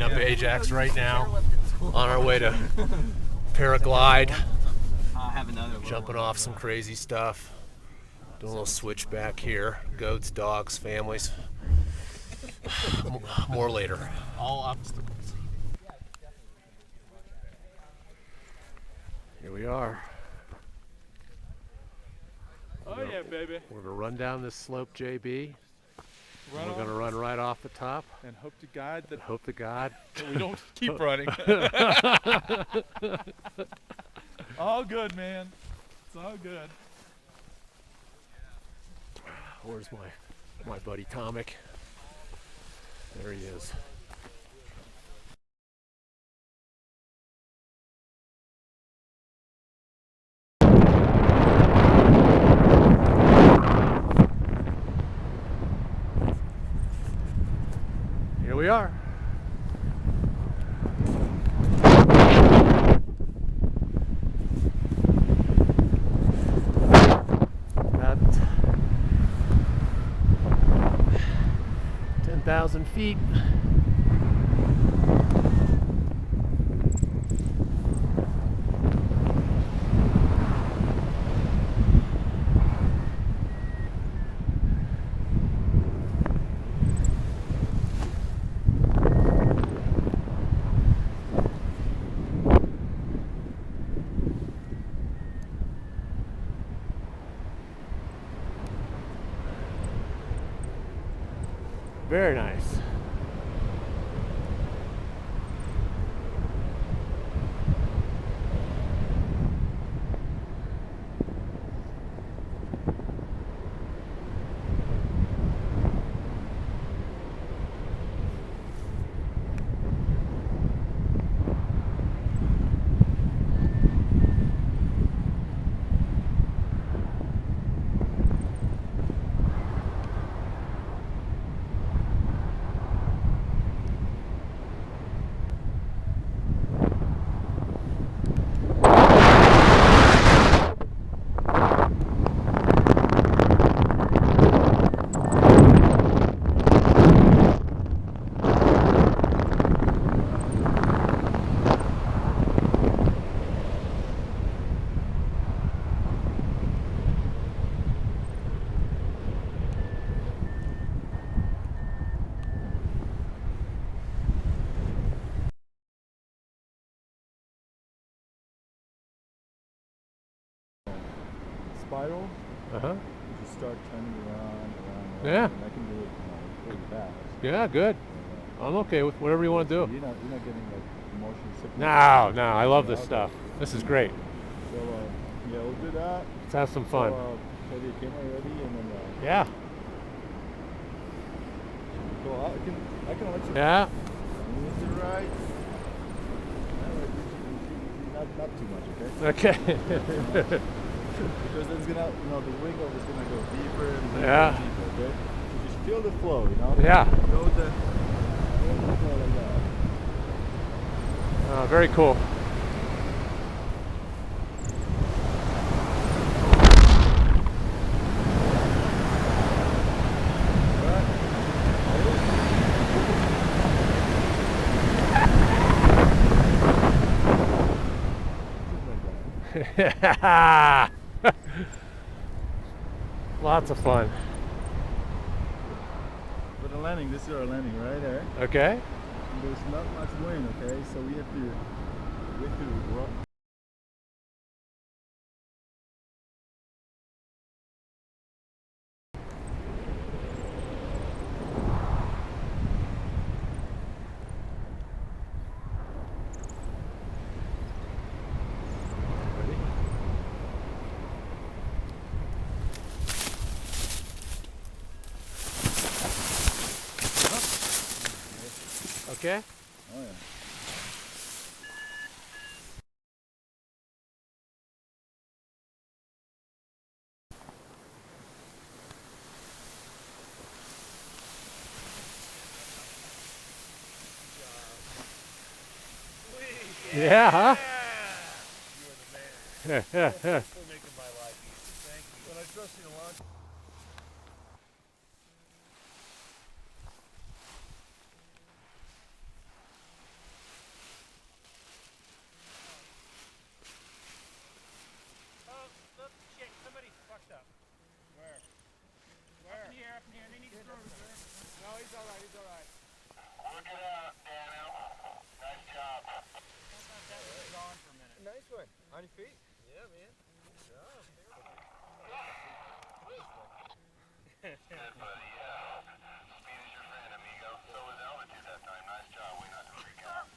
heading up Ajax right now on our way to paraglide, jumping off some crazy stuff, doing a little switchback here, goats, dogs, families. More later. All obstacles. Here we are. Oh yeah, baby. We're gonna run down this slope, JB. Run We're gonna run right off the top. and hope to God that Hope to God we don't keep running. All good, man. It's all good. Where's my buddy Tomic? There he is. Here we are. About 10,000 feet. Very nice. Spiral. Uh-huh. You just start turning around. Yeah. And I can do it pretty fast. Yeah, good. I'm okay with whatever you want to do. You're not getting like motion sickness. No, I love this stuff. This is great. So yeah, we'll do that. Let's have some fun. So, have your camera ready and then. Yeah. Go out. I can let you. Yeah. Move to the right. Not too much, okay? Okay. Because it's gonna, the wiggle is gonna go deeper and deeper Yeah. and deeper, okay? So just feel the flow, Yeah. Go with the flow like that. Very cool. Lots of fun. For the landing, this is our landing right there. Okay. And there's not much wind, okay? So we have to rock. Okay. Oh yeah. Yeah, huh? You are the man. For making my life easy. Thank you. When I trust you to launch. he's all right. He's all right. Work it out, Daniel. Nice job. Sometimes that was gone for a minute. Nice one. On your feet. Yeah, man. Good, buddy. Yeah. Speed is your friend, amigo. So was altitude that time. Nice job. We not to freak out.